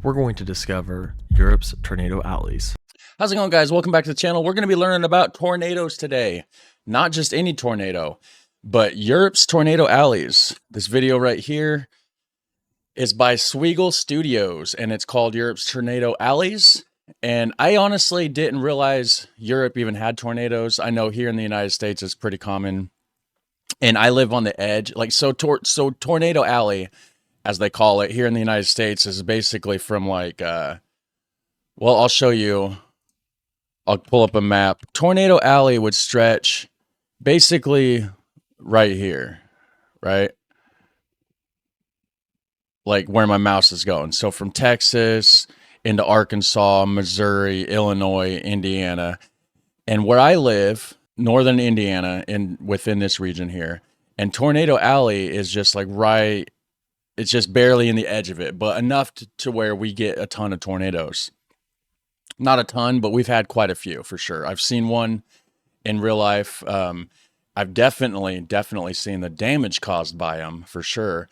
we're going to discover Europe's tornado alleys. How's it going, guys? Welcome back to the channel. We're going to be learning about tornadoes today. Not just any tornado, but Europe's tornado alleys. This video right here is by Sweegle Studios, and it's called Europe's Tornado Alleys. And I honestly didn't realize Europe even had tornadoes. I know here in the United States it's pretty common, and I live on the edge. So Tornado Alley, as they call it here in the United States, is basically from like, well, I'll show you. I'll pull up a map. Tornado Alley would stretch basically right here, right? Like where my mouse is going. So from Texas into Arkansas, Missouri, Illinois, Indiana, and where I live, northern Indiana, within this region here. And Tornado Alley is just like right, it's just barely in the edge of it, but enough to where we get a ton of tornadoes. Not a ton, but we've had quite a few for sure. I've seen one in real life. I've definitely seen the damage caused by them for sure.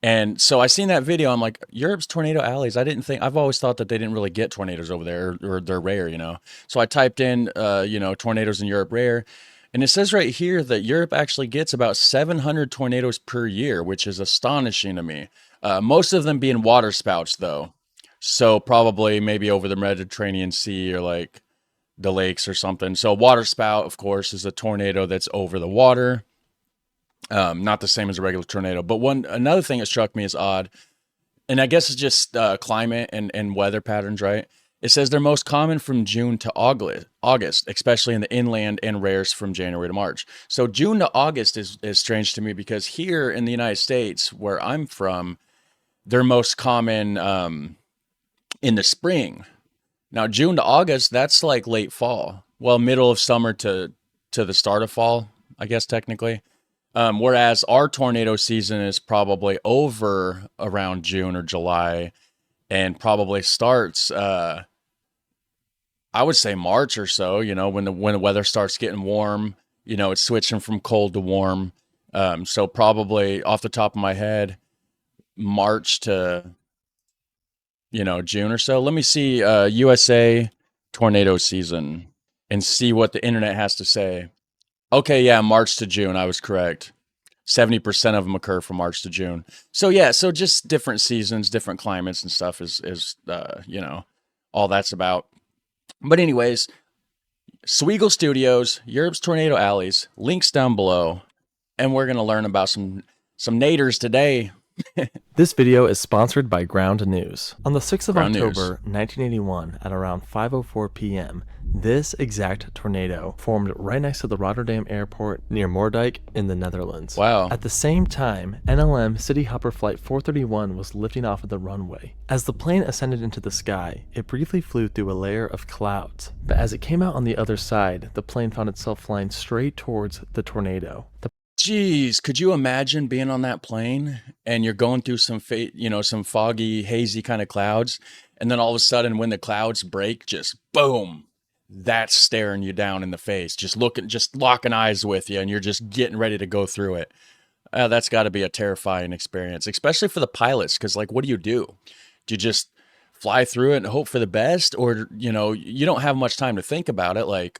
And so I seen that video. I'm like, Europe's tornado alleys. I've always thought that they didn't really get tornadoes over there, or they're rare, you know? So I typed in, tornadoes in Europe rare. And it says right here that Europe actually gets about 700 tornadoes per year, which is astonishing to me. Most of them being water spouts though. So probably maybe over the Mediterranean Sea or like the lakes or something. So water spout, of course, is a tornado that's over the water. Not the same as a regular tornado. But another thing that struck me as odd, and I guess it's just climate and weather patterns, right? It says they're most common from June to August, especially in the inland, and rarest from January to March. So June to August is strange to me because here in the United States, where I'm from, they're most common in the spring. Now, June to August, that's like late fall. Well, middle of summer to the start of fall, I guess, technically. Whereas our tornado season is probably over around June or July and probably starts, I would say March or so, when the weather starts getting warm, it's switching from cold to warm. So probably off the top of my head, March to June or so. Let me see USA tornado season and see what the internet has to say. Okay, yeah, March to June. I was correct. 70% of them occur from March to June. So yeah, so just different seasons, different climates and stuff is all that's about. But anyways, Sweegle Studios, Europe's Tornado Alleys, links down below, and we're gonna learn about some naders today. This video is sponsored by Ground News. On the 6th of Ground October, 1981, at around 5:04 p.m., this exact tornado formed right next to the Rotterdam airport near Moerdijk in the Netherlands. Wow. At the same time, NLM Cityhopper Flight 431 was lifting off of the runway. As the plane ascended into the sky, it briefly flew through a layer of clouds, but as it came out on the other side, the plane found itself flying straight towards the tornado. Jeez, could you imagine being on that plane and you're going through some foggy, hazy kind of clouds, and then all of a sudden when the clouds break, just boom, that's staring you down in the face, just locking eyes with you, and you're just getting ready to go through it. That's got to be a terrifying experience, especially for the pilots, because like, what do? Do you just fly through it and hope for the best, or you don't have much time to think about it? Like,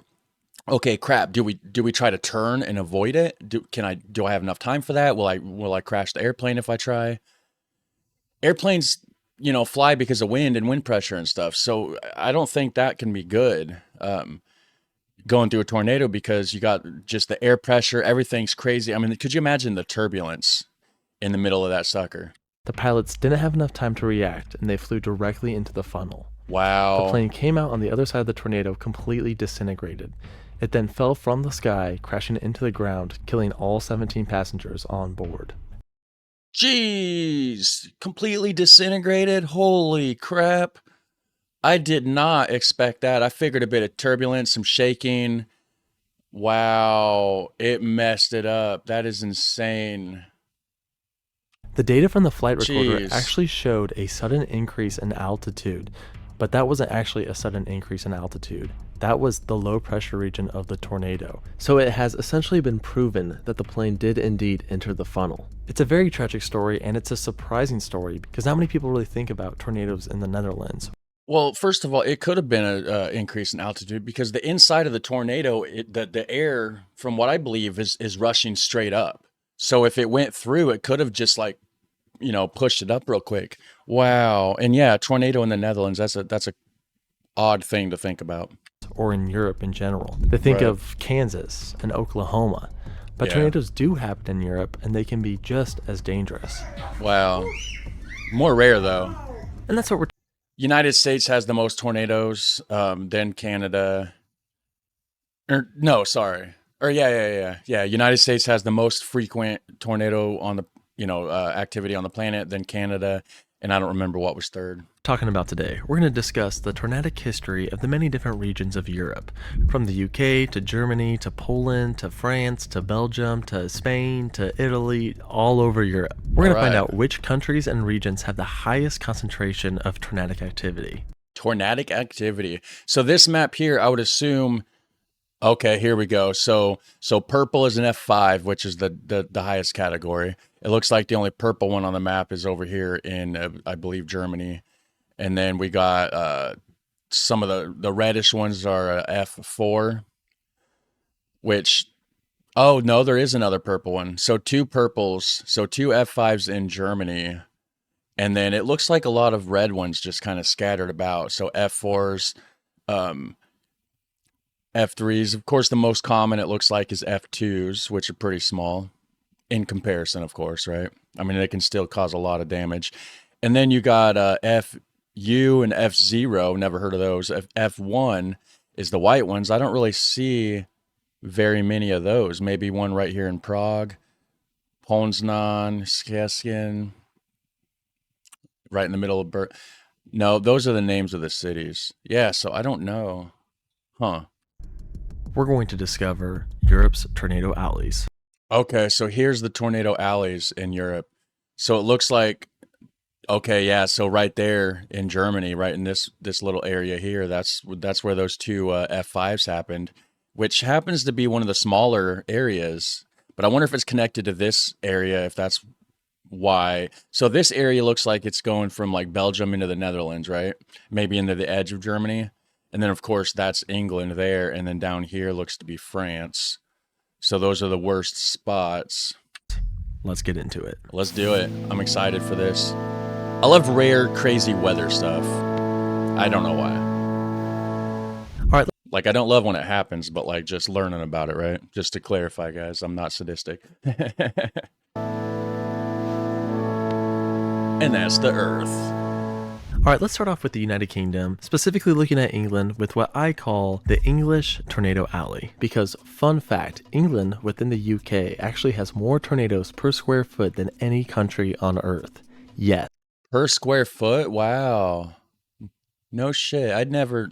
okay, crap. Do we try to turn and avoid it? Do I have enough time for that? Will I crash the airplane if I try? Airplanes, fly because of wind and wind pressure and stuff. So I don't think that can be good. Going through a tornado, because you got just the air pressure, everything's crazy. I mean, could you imagine the turbulence in the middle of that sucker? The pilots didn't have enough time to react, and they flew directly into the funnel. Wow. The plane came out on the other side of the tornado completely disintegrated. It then fell from the sky, crashing into the ground, killing all 17 passengers on board. Jeez, completely disintegrated? Holy crap. I did not expect that. I figured a bit of turbulence, some shaking. Wow, it messed it up. That is insane. The data from the flight recorder actually showed a sudden increase in altitude, But that wasn't actually a sudden increase in altitude. That was the low pressure region of the tornado. So it has essentially been proven that the plane did indeed enter the funnel. It's a very tragic story, and it's a surprising story because not many people really think about tornadoes in the Netherlands. Well, first of all, it could have been an increase in altitude because the inside of the tornado, the air, from what I believe, is rushing straight up. So if it went through, it could have just like, pushed it up real quick. Wow. And yeah, tornado in the Netherlands, that's a odd thing to think about. Or in Europe in general. They think Right. of Kansas and Oklahoma. But Yeah. tornadoes do happen in Europe, and they can be just as dangerous. Wow. More rare though. And that's what we're United States has the most tornadoes, then Canada. Or no, sorry. Or yeah. United States has the most frequent tornado on the activity on the planet, then Canada, and I don't remember what was third. talking about today. We're going to discuss the tornadic history of the many different regions of Europe, from the UK to Germany to Poland to France to Belgium to Spain to Italy, all over Europe. We're going to find out which countries and regions have the highest concentration of tornadic activity. Tornadic activity. So this map here, I would assume. Okay, here we go. So purple is an F5, which is the highest category. It looks like the only purple one on the map is over here in, I believe, Germany. And then we got some of the reddish ones are F4, which, oh, no, there is another purple one. So two purples, so two F5s in Germany. And then it looks like a lot of red ones just kind of scattered about. So F4s, F3s. Of course, the most common it looks like is F2s, which are pretty small in comparison, of course, right? I mean, they can still cause a lot of damage. And then you got FU and F0. Never heard of those. F1 is the white ones. I don't really see very many of those. Maybe one right here in Prague. Poznan, Szczecin, right in the middle of No, those are the names of the cities. Yeah, so I don't know. Huh. We're going to discover Europe's tornado alleys. Okay, so here's the tornado alleys in Europe. So it looks like, okay, yeah, so right there in Germany, right in this little area here, that's where those two F5s happened, which happens to be one of the smaller areas. But I wonder if it's connected to this area, if that's why. So this area looks like it's going from like Belgium into the Netherlands, right? Maybe into the edge of Germany. And then, of course, that's England there. And then down here looks to be France. So those are the worst spots. Let's get into it. Let's do it. I'm excited for this. I love rare, crazy weather stuff. I don't know why. All right. Like, I don't love when it happens, but like just learning about it, right? Just to clarify, guys, I'm not sadistic. And that's the Earth. All right, let's start off with the United Kingdom, specifically looking at England with what I call the English Tornado Alley. Because, fun fact, England within the UK actually has more tornadoes per square foot than any country on Earth. Yet. Per square foot? Wow. No shit. I'd never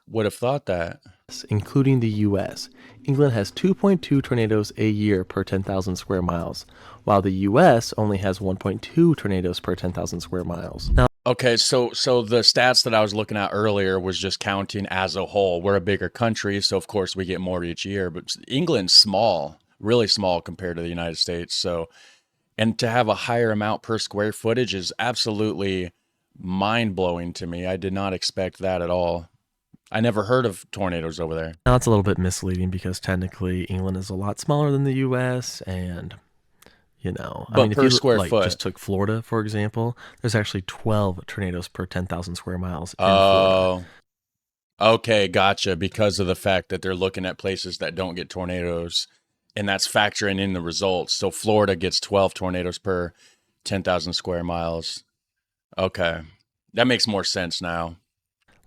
would have thought that. Including the US. England has 2.2 tornadoes a year per 10,000 square miles, while the US only has 1.2 tornadoes per 10,000 square miles. Now, okay, so the stats that I was looking at earlier was just counting as a whole. We're a bigger country, so of course we get more each year, but England's small, really small compared to the United States. So, and to have a higher amount per square footage is absolutely mind-blowing to me. I did not expect that at all. I never heard of tornadoes over there. Now it's a little bit misleading because technically England is a lot smaller than the US, and But per square foot. Just took Florida, for example, there's actually 12 tornadoes per 10,000 square miles in Florida. Okay, gotcha. Because of the fact that they're looking at places that don't get tornadoes, and that's factoring in the results. So Florida gets 12 tornadoes per 10,000 square miles. Okay, that makes more sense now.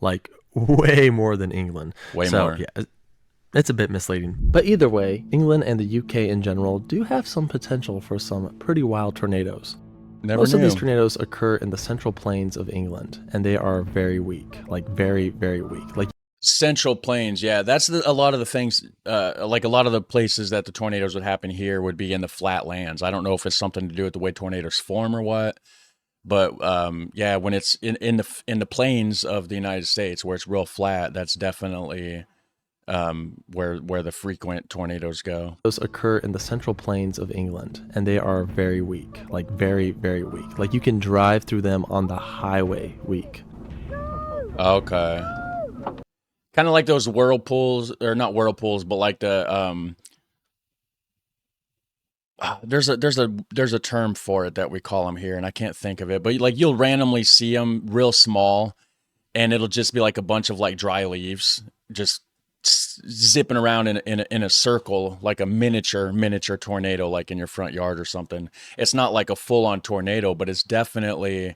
Like, way more than England. Way more. Yeah, it's a bit misleading. But either way, England and the UK in general do have some potential for some pretty wild tornadoes. Most of these tornadoes occur in the central plains of England, and they are very weak, like very, very weak. Like Central Plains, yeah, that's a lot of the things, like a lot of the places that the tornadoes would happen here would be in the flat lands. I don't know if it's something to do with the way tornadoes form or what, But yeah, when it's in the plains of the United States where it's real flat, that's definitely where the frequent tornadoes go. Those occur in the central plains of England, and they are very weak, like very, very weak. Like you can drive through them on the highway weak. Okay. Kind of like those whirlpools, or not whirlpools, but like the there's a term for it that we call them here, and I can't think of it. But like you'll randomly see them real small, and it'll just be like a bunch of like dry leaves just zipping around in a circle, like a miniature tornado, like in your front yard or something. It's not like a full on tornado, but it's definitely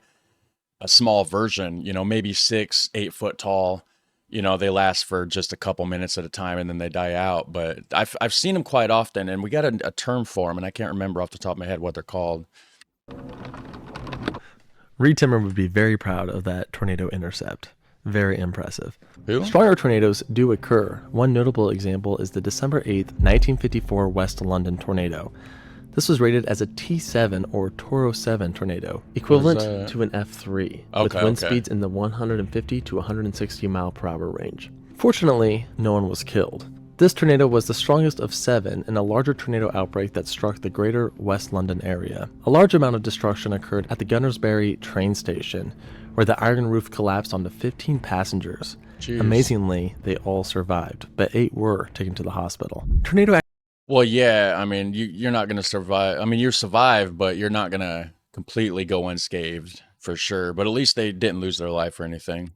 a small version. You know, maybe 6-8 foot tall. You know, they last for just a couple minutes at a time and then they die out. But I've seen them quite often, and we got a term for them, and I can't remember off the top of my head what they're called. Reed Timmer would be very proud of that tornado intercept. Very impressive. Who? Stronger tornadoes do occur. One notable example is the December 8th, 1954 West London tornado. This was rated as a T7 or Toro 7 tornado, equivalent to an F3, with wind speeds in the 150 to 160 mile per hour range. Fortunately, no one was killed. This tornado was the strongest of 7 in a larger tornado outbreak that struck the greater West London area. A large amount of destruction occurred at the Gunnersbury train station, where the iron roof collapsed onto 15 passengers. Jeez. Amazingly, they all survived, but 8 were taken to the hospital. Well, yeah, I mean, you're not going to survive. I mean, you survive, but you're not going to completely go unscathed for sure. But at least they didn't lose their life or anything.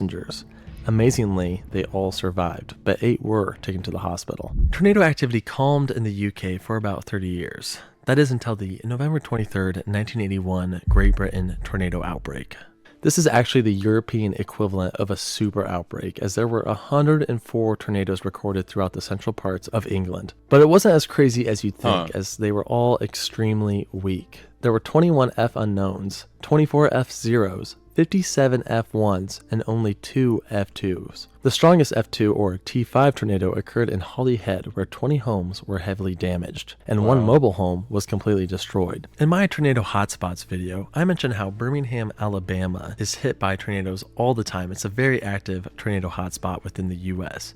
Amazingly, they all survived, but 8 were taken to the hospital. Tornado activity calmed in the UK for about 30 years. That is until the November 23rd, 1981 Great Britain tornado outbreak. This is actually the European equivalent of a super outbreak, as there were 104 tornadoes recorded throughout the central parts of England. But it wasn't as crazy as you'd think, as they were all extremely weak. There were 21 F unknowns, 24 F zeros, 57 F1s, and only 2 F2s. The strongest F2 or T5 tornado occurred in Holyhead, where 20 homes were heavily damaged, and one mobile home was completely destroyed. In my tornado hotspots video, I mentioned how Birmingham, Alabama is hit by tornadoes all the time. It's a very active tornado hotspot within the US.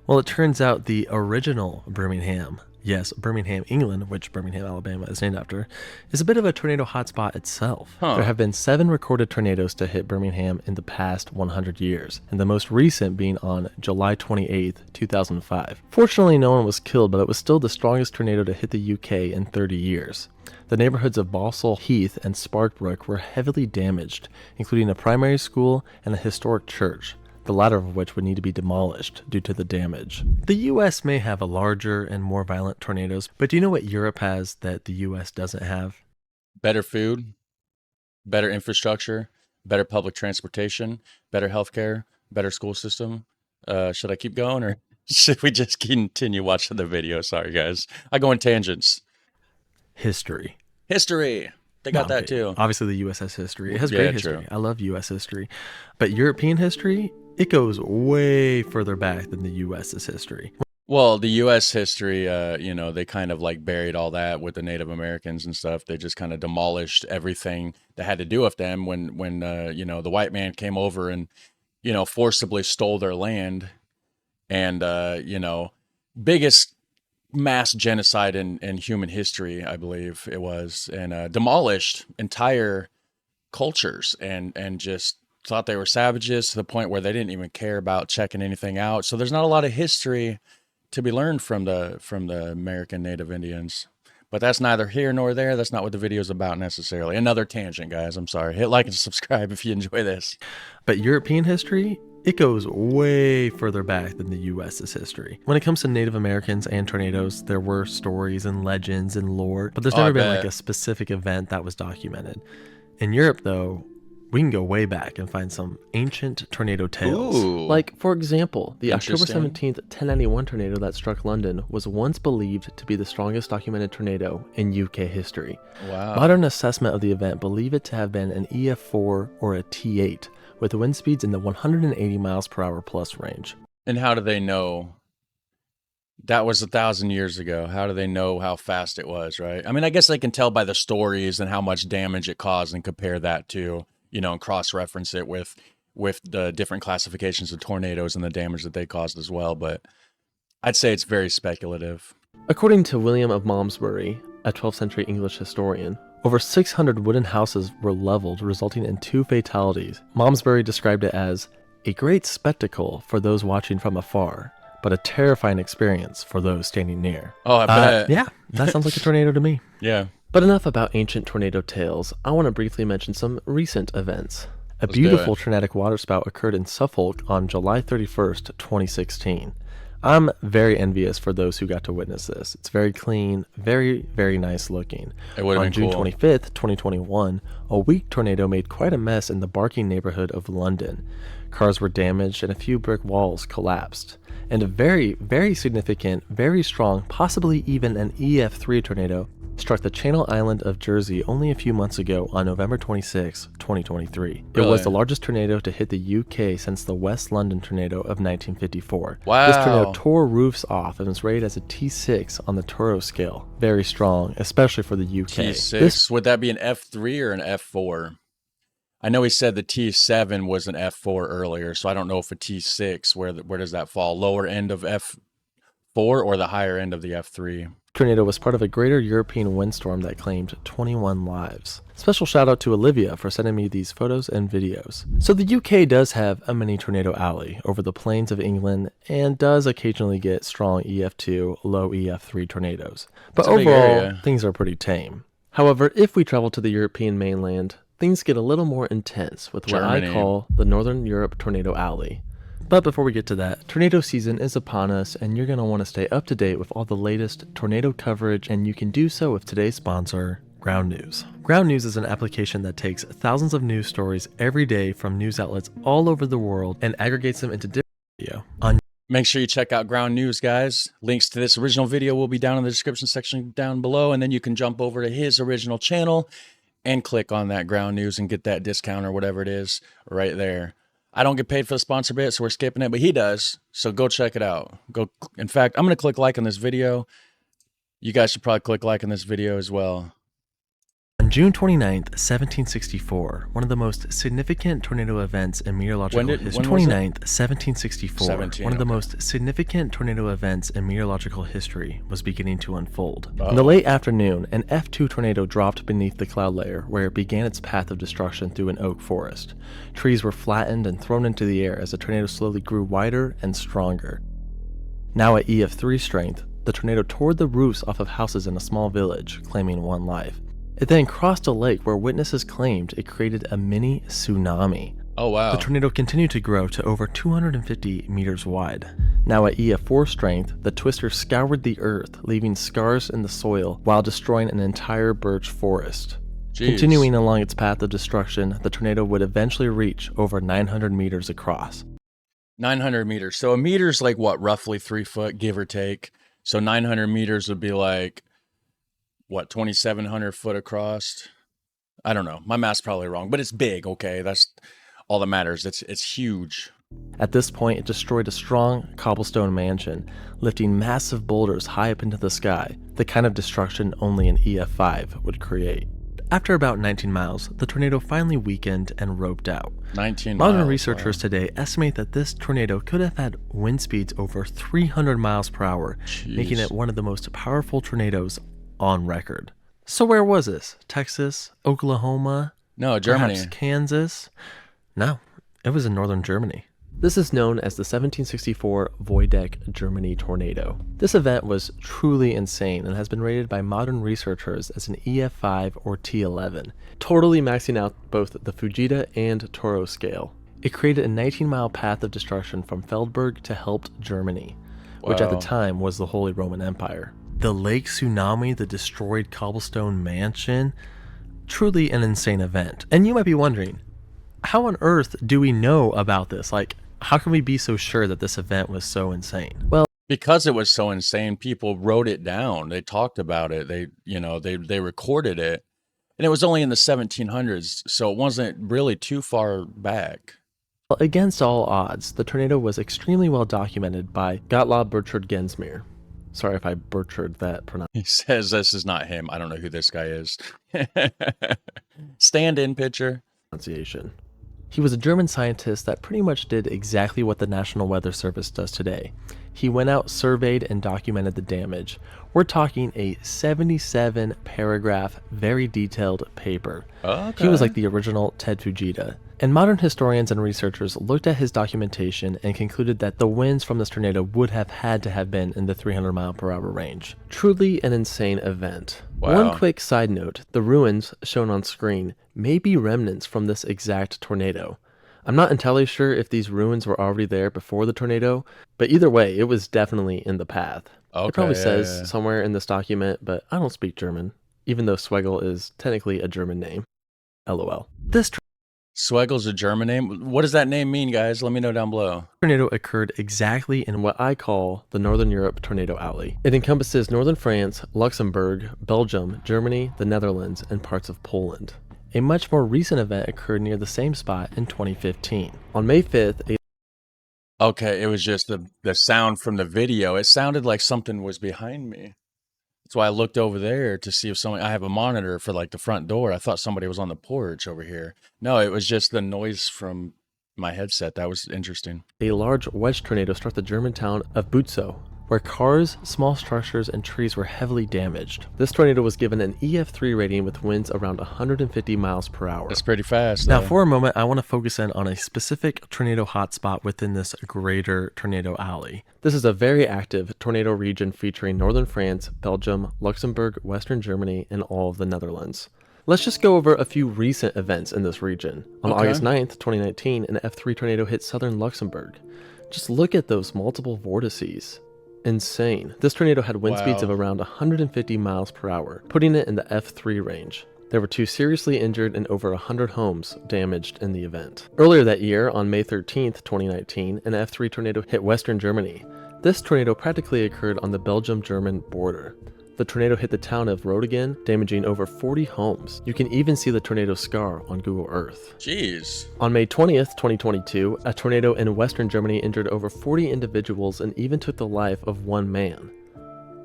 Well, it turns out the original Birmingham, yes, Birmingham, England, which Birmingham, Alabama is named after, is a bit of a tornado hotspot itself. There have been 7 recorded tornadoes to hit Birmingham in the past 100 years, and the most recent being on July 28, 2005. Fortunately, no one was killed, but it was still the strongest tornado to hit the UK in 30 years. The neighborhoods of Balsall Heath and Sparkbrook were heavily damaged, including a primary school and a historic church, the latter of which would need to be demolished due to the damage. The US may have a larger and more violent tornadoes, but do you know what Europe has that the US doesn't have? Better food, better infrastructure, better public transportation, better healthcare, better school system. Should I keep going, or should we just continue watching the video? Sorry, guys. I go in tangents. History. They got that too. Obviously, the US has history. It has great history. True. I love US history. But European history, it goes way further back than the US's history. Well, the U.S. history, you know, they kind of like buried all that with the Native Americans and stuff. They just kind of demolished everything that had to do with them when you know, the white man came over and, you know, forcibly stole their land. And, you know, biggest mass genocide in human history, I believe it was, and demolished entire cultures and just thought they were savages to the point where they didn't even care about checking anything out. So there's not a lot of history to be learned from the American Native Indians. But that's neither here nor there. That's not what the video is about necessarily. Another tangent, guys. I'm sorry. Hit like and subscribe if you enjoy this. But European history, it goes way further back than the US's history. When it comes to Native Americans and tornadoes, there were stories and legends and lore, but there's never been like a specific event that was documented. In Europe, though, we can go way back and find some ancient tornado tales. Ooh. Like, for example, the October 17th, 1091 tornado that struck London was once believed to be the strongest documented tornado in UK history. Wow. Modern assessment of the event believe it to have been an EF4 or a T8, with wind speeds in the 180 miles per hour plus range. And how do they know That was 1,000 years ago. How do they know how fast it was, right? I mean, I guess they can tell by the stories and how much damage it caused and compare that to, and cross-reference it with the different classifications of tornadoes and the damage that they caused as well. But I'd say it's very speculative. According to William of Malmesbury, a 12th century English historian, over 600 wooden houses were leveled, resulting in 2 fatalities. Malmesbury described it as a great spectacle for those watching from afar, but a terrifying experience for those standing near. Oh, I bet. Yeah, that sounds like a tornado to me. Yeah. But enough about ancient tornado tales. I want to briefly mention some recent events. Let's do Beautiful it. tornadic waterspout occurred in Suffolk on July 31st, 2016. I'm very envious for those who got to witness this. It's very clean, very, very nice looking. It would have On been June cool. 25th, 2021, a weak tornado made quite a mess in the Barking neighborhood of London. Cars were damaged and a few brick walls collapsed. And a very, very significant, very strong, possibly even an EF3 tornado struck the Channel Island of Jersey only a few months ago on November 26, 2023. It was the largest tornado to hit the UK since the West London tornado of 1954. Wow. This tornado tore roofs off and was rated as a T6 on the Toro scale. Very strong, especially for the UK. T6, would that be an F3 or an F4? I know he said the T7 was an F4 earlier, so I don't know if a T6, where does that fall? Lower end of F4 or the higher end of the F3? Tornado was part of a greater European windstorm that claimed 21 lives. Special shout out to Olivia for sending me these photos and videos. So the UK does have a mini tornado alley over the plains of England and does occasionally get strong EF2, low EF3 tornadoes. But It's a big overall, area. things are pretty tame. However, if we travel to the European mainland, things get a little more intense with what I Germany. call the Northern Europe Tornado Alley. But before we get to that, tornado season is upon us and you're going to want to stay up to date with all the latest tornado coverage, and you can do so with today's sponsor, Ground News. Ground News is an application that takes thousands of news stories every day from news outlets all over the world and aggregates them into different video. Make sure you check out Ground News, guys. Links to this original video will be down in the description section down below, and then you can jump over to his original channel and click on that Ground News and get that discount or whatever it is right there. I don't get paid for the sponsor bit, so we're skipping it, but he does. So go check it out. In fact, I'm going to click like on this video. You guys should probably click like on this video as well. On June 29th, 1764, one of the most significant tornado events in meteorological history. 29th, 1764, one of the most significant tornado events in meteorological history was beginning to unfold. In the late afternoon, an F2 tornado dropped beneath the cloud layer where it began its path of destruction through an oak forest. Trees were flattened and thrown into the air as the tornado slowly grew wider and stronger. Now at EF3 strength, the tornado tore the roofs off of houses in a small village, claiming 1 life. It then crossed a lake where witnesses claimed it created a mini tsunami. Oh, wow. The tornado continued to grow to over 250 meters wide. Now at EF4 strength, the twister scoured the earth, leaving scars in the soil while destroying an entire birch forest. Jeez. Continuing along its path of destruction, the tornado would eventually reach over 900 meters across. 900 meters. So a meter's like what, roughly 3 foot, give or take. So 900 meters would be like, what, 2,700 foot across? I don't know. My math's probably wrong, but it's big, okay? That's all that matters. It's huge. At this point, it destroyed a strong cobblestone mansion, lifting massive boulders high up into the sky, the kind of destruction only an EF5 would create. After about 19 miles, the tornado finally weakened and roped out. 19 Modern miles, researchers wow. today estimate that this tornado could have had wind speeds over 300 miles per hour, making Jeez. it one of the most powerful tornadoes on record. So where was this? Texas? Oklahoma? No, Germany. Perhaps Kansas? No, it was in northern Germany. This is known as the 1764 Voidek Germany tornado. This event was truly insane and has been rated by modern researchers as an EF5 or T11, totally maxing out both the Fujita and Toro scale. It created a 19-mile path of destruction from Feldberg to Helpt, Germany, which at the Wow. time was the Holy Roman Empire. The lake tsunami, the destroyed cobblestone mansion, truly an insane event. And you might be wondering, how on earth do we know about this? Like, how can we be so sure that this event was so insane? Well, Because it was so insane, people wrote it down. They talked about it. They recorded it. And it was only in the 1700s, so it wasn't really too far back. against all odds, the tornado was extremely well documented by Gottlob Burchard Gensmer. Sorry if I butchered that He says this is not him. I don't know who this guy is. Stand-in picture. pronunciation. He was a German scientist that pretty much did exactly what the National Weather Service does today. He went out, surveyed, and documented the damage. We're talking a 77-paragraph, very detailed paper. Okay. He was like the original Ted Fujita. And modern historians and researchers looked at his documentation and concluded that the winds from this tornado would have had to have been in the 300-mile-per-hour range. Truly an insane event. Wow. One quick side note, the ruins shown on screen may be remnants from this exact tornado. I'm not entirely sure if these ruins were already there before the tornado, but either way, it was definitely in the path. Okay, It probably yeah, says yeah. somewhere in this document, but I don't speak German, even though Schwegel is technically a German name. LOL. This Schwegel's a German name. What does that name mean, guys? Let me know down below. tornado occurred exactly in what I call the Northern Europe Tornado Alley. It encompasses northern France, Luxembourg, Belgium, Germany, the Netherlands, and parts of Poland. A much more recent event occurred near the same spot in 2015. On May 5th, Okay, it was just the sound from the video. It sounded like something was behind me. That's why I looked over there to see if somebody, I have a monitor for like the front door. I thought somebody was on the porch over here. No, it was just the noise from my headset. That was interesting. a large wedge tornado struck the German town of Butzow, where cars, small structures, and trees were heavily damaged. This tornado was given an EF3 rating with winds around 150 miles per hour. That's pretty fast. Now, though. for a moment, I want to focus in on a specific tornado hotspot within this greater tornado alley. This is a very active tornado region featuring northern France, Belgium, Luxembourg, western Germany, and all of the Netherlands. Let's just go over a few recent events in this region. On Okay. August 9th, 2019, an F3 tornado hit southern Luxembourg. Just look at those multiple vortices. Insane. This tornado had wind speeds of Wow. around 150 miles per hour, putting it in the F3 range. There were 2 seriously injured and over 100 homes damaged in the event. Earlier that year, on May 13th, 2019, an F3 tornado hit western Germany. This tornado practically occurred on the Belgium-German border. The tornado hit the town of Rotingen, damaging over 40 homes. You can even see the tornado scar on Google Earth. Jeez. On May 20th, 2022, a tornado in western Germany injured over 40 individuals and even took the life of one man.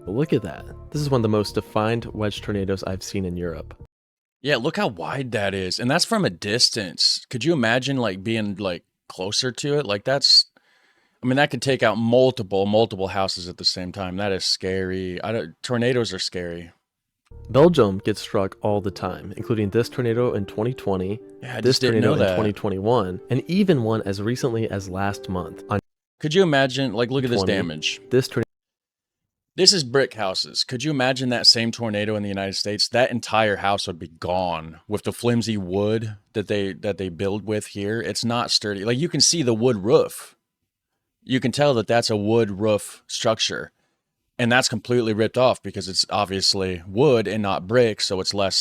Look at that. This is one of the most defined wedge tornadoes I've seen in Europe. Yeah, look how wide that is. And that's from a distance. Could you imagine like being like closer to it? Like that's, I mean, that could take out multiple houses at the same time. That is scary. Tornadoes are scary. Belgium gets struck all the time, including this tornado in 2020, Yeah, I this just didn't tornado know in that. 2021, and even one as recently as last month. On Could you imagine, like, look at this 20, damage. this tornado This is brick houses. Could you imagine that same tornado in the United States? That entire house would be gone with the flimsy wood that they build with here. It's not sturdy. Like you can see the wood roof. You can tell that that's a wood roof structure. And that's completely ripped off because it's obviously wood and not brick, so it's less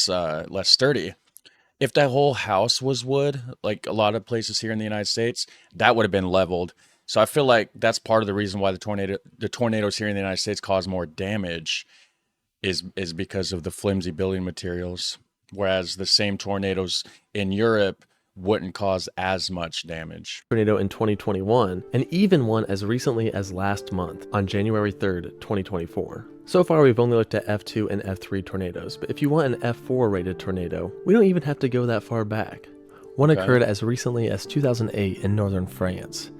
sturdy. If that whole house was wood, like a lot of places here in the United States, that would have been leveled. So I feel like that's part of the reason why the tornadoes here in the United States cause more damage is because of the flimsy building materials, whereas the same tornadoes in Europe wouldn't cause as much damage. tornado in 2021, and even one as recently as last month on January 3rd, 2024. So far, we've only looked at F2 and F3 tornadoes, but if you want an F4 rated tornado, we don't even have to go that far back. One Okay. occurred as recently as 2008 in northern France.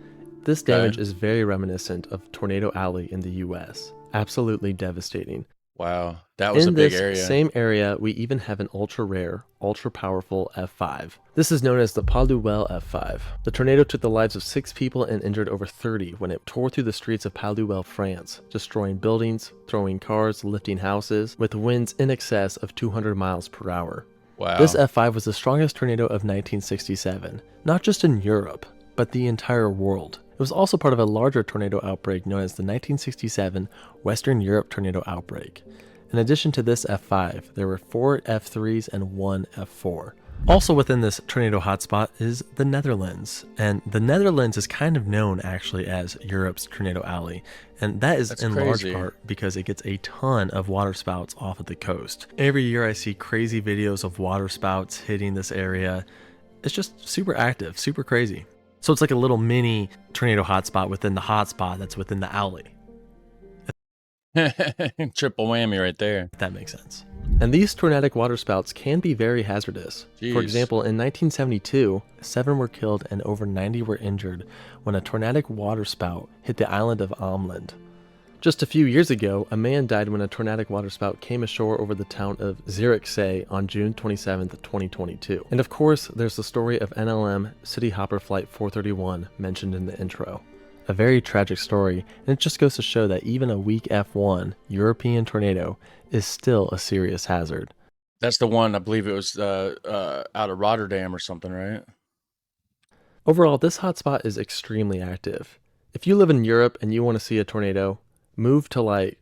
This damage is very reminiscent of Tornado Alley in the US. Absolutely devastating. Wow, that was a In big this area. same area, we even have an ultra-rare, ultra-powerful F5. This is known as the Paluel F5. The tornado took the lives of 6 people and injured over 30 when it tore through the streets of Paluel, France, destroying buildings, throwing cars, lifting houses, with winds in excess of 200 miles per hour. Wow. This F5 was the strongest tornado of 1967, not just in Europe, but the entire world. It was also part of a larger tornado outbreak known as the 1967 Western Europe tornado outbreak. In addition to this F5, there were 4 F3s and 1 F4. Also within this tornado hotspot is the Netherlands, and the Netherlands is kind of known actually as Europe's tornado alley, and that is That's in large crazy. part because it gets a ton of water spouts off of the coast. Every year I see crazy videos of water spouts hitting this area. It's just super active, super crazy. So it's like a little mini tornado hotspot within the hotspot that's within the alley. Triple whammy right there. If that makes sense. And these tornadic waterspouts can be very hazardous. Jeez. For example, in 1972, 7 were killed and over 90 were injured when a tornadic waterspout hit the island of Amland. Just a few years ago, a man died when a tornadic waterspout came ashore over the town of Zierikzee on June 27, 2022. And of course, there's the story of NLM City Hopper Flight 431 mentioned in the intro. A very tragic story, and it just goes to show that even a weak F1 European tornado is still a serious hazard. That's the one, I believe it was out of Rotterdam or something, right? Overall, this hotspot is extremely active. If you live in Europe and you want to see a tornado, move to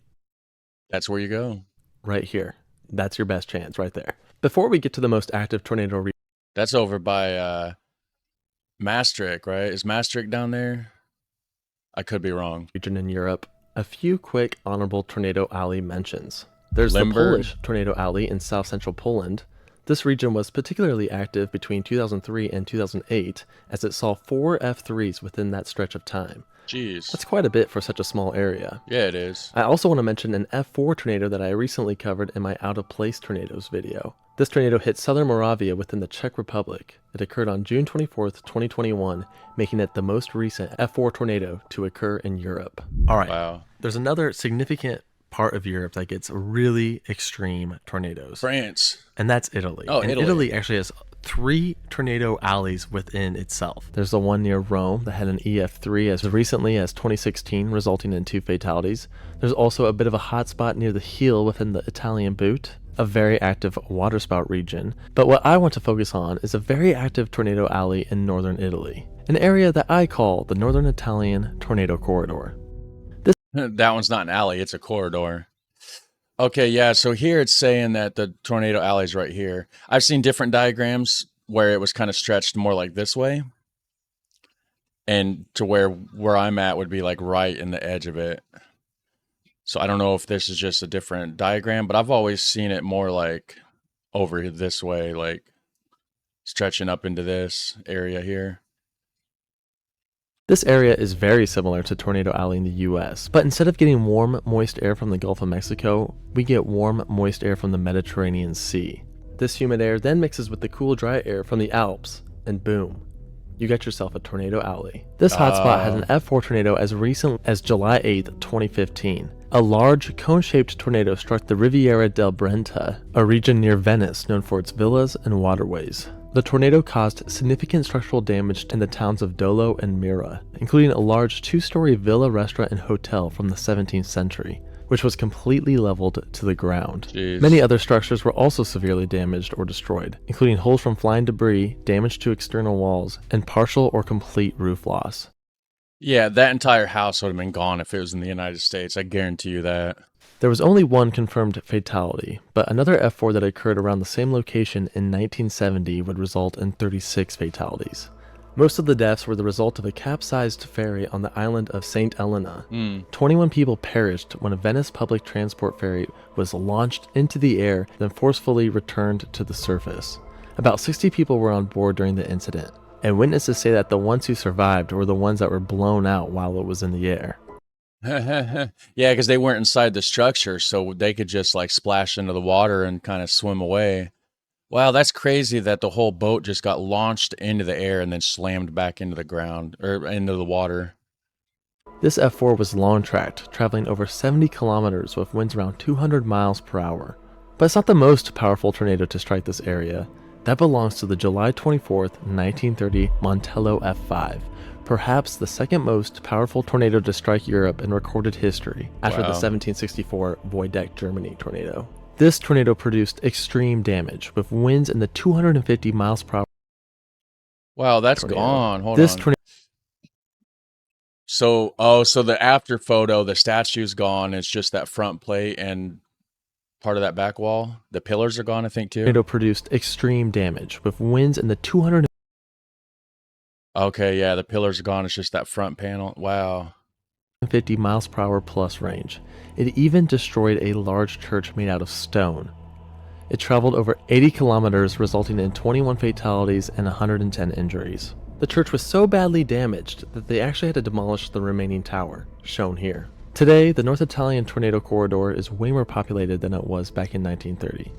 That's where you go. right here. That's your best chance right there. Before we get to the most active tornado That's over by Maastricht, right? Is Maastricht down there? I could be wrong. region in Europe, a few quick honorable tornado alley mentions. There's Limburg. the Polish tornado alley in south central Poland. This region was particularly active between 2003 and 2008 as it saw 4 F3s within that stretch of time. Jeez. That's quite a bit for such a small area. Yeah, it is. I also want to mention an F4 tornado that I recently covered in my Out of Place Tornadoes video. This tornado hit southern Moravia within the Czech Republic. It occurred on June 24th, 2021, making it the most recent F4 tornado to occur in Europe. Alright, Wow. there's another significant part of Europe that gets really extreme tornadoes. France. And that's Italy. Oh, and Italy. Italy actually has 3 tornado alleys within itself. There's the one near Rome that had an EF3 as recently as 2016, resulting in 2 fatalities. There's also a bit of a hotspot near the heel within the Italian boot, a very active waterspout region. But what I want to focus on is a very active tornado alley in northern Italy, an area that I call the Northern Italian Tornado Corridor. That one's not an alley, it's a corridor. Okay, yeah, so here it's saying that the tornado alley's right here. I've seen different diagrams where it was kind of stretched more like this way. And to where I'm at would be like right in the edge of it. So I don't know if this is just a different diagram, but I've always seen it more like over this way, like stretching up into this area here. This area is very similar to Tornado Alley in the US, but instead of getting warm, moist air from the Gulf of Mexico, we get warm, moist air from the Mediterranean Sea. This humid air then mixes with the cool, dry air from the Alps, and boom, you get yourself a tornado alley. This hotspot had an F4 tornado as recent as July 8th, 2015. A large, cone-shaped tornado struck the Riviera del Brenta, a region near Venice known for its villas and waterways. The tornado caused significant structural damage in the towns of Dolo and Mira, including a large 2-story villa, restaurant, and hotel from the 17th century, which was completely leveled to the ground. Jeez. Many other structures were also severely damaged or destroyed, including holes from flying debris, damage to external walls, and partial or complete roof loss. Yeah, that entire house would have been gone if it was in the United States. I guarantee you that. There was only one confirmed fatality, but another F4 that occurred around the same location in 1970 would result in 36 fatalities. Most of the deaths were the result of a capsized ferry on the island of St. Helena. 21 people perished when a Venice public transport ferry was launched into the air, then forcefully returned to the surface. About 60 people were on board during the incident, and witnesses say that the ones who survived were the ones that were blown out while it was in the air. Yeah, because they weren't inside the structure, so they could just like splash into the water and kind of swim away. Wow, that's crazy that the whole boat just got launched into the air and then slammed back into the ground or into the water. This F4 was long-tracked, traveling over 70 kilometers with winds around 200 miles per hour. But it's not the most powerful tornado to strike this area. That belongs to the July 24th, 1930 Montello F5, perhaps the second most powerful tornado to strike Europe in recorded history, after the Wow. 1764 Voideck, Germany tornado. This tornado produced extreme damage, with winds in the 250 miles per hour. Wow, that's Tornado. gone. Hold This on. tornado So, so the after photo, the statue's gone. It's just that front plate and part of that back wall. The pillars are gone, I think, too. produced extreme damage, with winds in the 250 Okay, yeah, the pillars are gone. It's just that front panel. Wow. miles per hour plus range. It even destroyed a large church made out of stone. It traveled over 80 kilometers, resulting in 21 fatalities and 110 injuries. The church was so badly damaged that they actually had to demolish the remaining tower, shown here. Today, the North Italian tornado corridor is way more populated than it was back in 1930.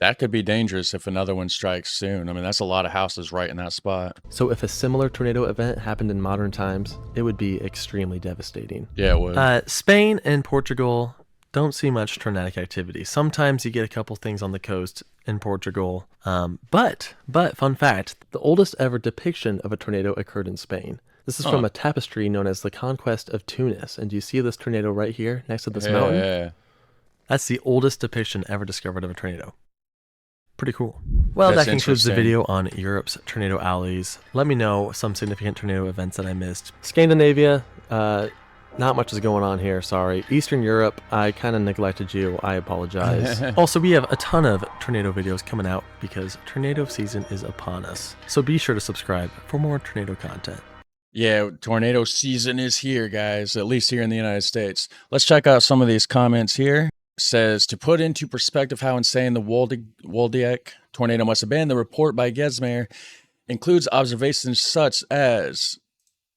That could be dangerous if another one strikes soon. I mean, that's a lot of houses right in that spot. So if a similar tornado event happened in modern times, it would be extremely devastating. Yeah, it would. Spain and Portugal don't see much tornadic activity. Sometimes you get a couple things on the coast in Portugal. But fun fact, the oldest ever depiction of a tornado occurred in Spain. This is from a tapestry known as the Conquest of Tunis. And do you see this tornado right here next to this mountain? Yeah. That's the oldest depiction ever discovered of a tornado. Pretty cool. Well, That's that concludes the interesting. video on Europe's tornado alleys. Let me know some significant tornado events that I missed. Scandinavia, not much is going on here, sorry. Eastern Europe, I kind of neglected you. I apologize. Also, we have a ton of tornado videos coming out because tornado season is upon us. So be sure to subscribe for more tornado content. Yeah, tornado season is here, guys, at least here in the United States. Let's check out some of these comments here. It says, to put into perspective how insane the Waldiak tornado must have been, the report by Gesmer includes observations such as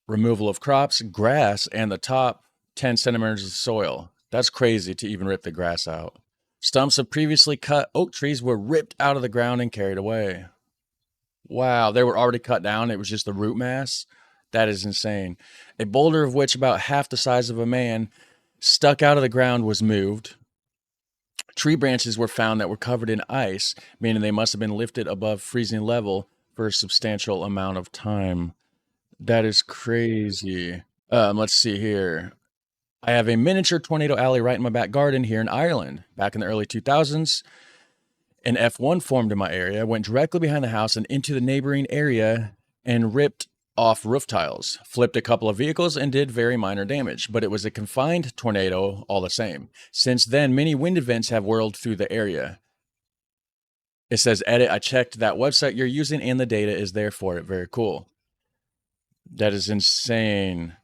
removal of crops, grass, and the top 10 centimeters of soil. That's crazy to even rip the grass out. Stumps of previously cut oak trees were ripped out of the ground and carried away. Wow, they were already cut down. It was just the root mass. That is insane. A boulder of which about half the size of a man stuck out of the ground was moved. Tree branches were found that were covered in ice, meaning they must have been lifted above freezing level for a substantial amount of time. That is crazy. Let's see here. I have a miniature tornado alley right in my back garden here in Ireland. Back in the early 2000s, an F1 formed in my area, went directly behind the house and into the neighboring area and ripped off roof tiles, flipped a couple of vehicles, and did very minor damage, but it was a confined tornado all the same. Since then, many wind events have whirled through the area. It says, edit, I checked that website you're using and the data is there for it. Very cool. That is insane.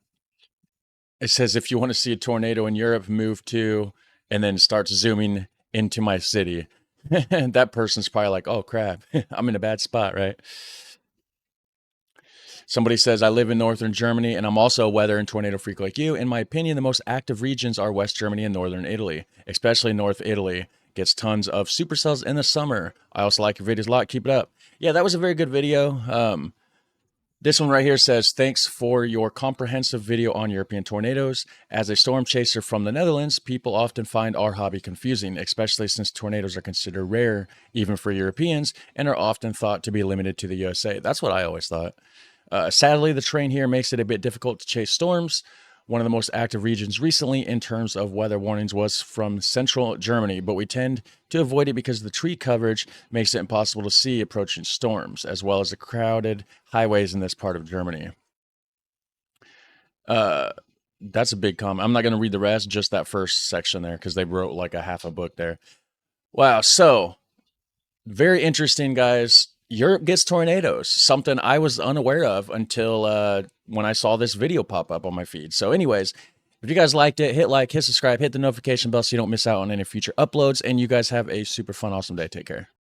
It says, if you want to see a tornado in Europe, move to, and then starts zooming into my city. That person's probably like, oh crap, I'm in a bad spot, right? Somebody says, I live in northern Germany and I'm also a weather and tornado freak like you. In my opinion, the most active regions are West Germany and northern Italy, especially North Italy. Gets tons of supercells in the summer. I also like your videos a lot. Keep it up. Yeah, that was a very good video. This one right here says, thanks for your comprehensive video on European tornadoes. As a storm chaser from the Netherlands, people often find our hobby confusing, especially since tornadoes are considered rare, even for Europeans, and are often thought to be limited to the USA. That's what I always thought. Sadly, the terrain here makes it a bit difficult to chase storms. One of the most active regions recently in terms of weather warnings was from central Germany, but we tend to avoid it because the tree coverage makes it impossible to see approaching storms, as well as the crowded highways in this part of Germany. That's a big comment. I'm not going to read the rest, just that first section there, because they wrote like a half a book there. Wow, so very interesting, guys. Europe gets tornadoes, something I was unaware of until when I saw this video pop up on my feed. So anyways, if you guys liked it, hit like, hit subscribe, hit the notification bell so you don't miss out on any future uploads. And you guys have a super fun, awesome day. Take care.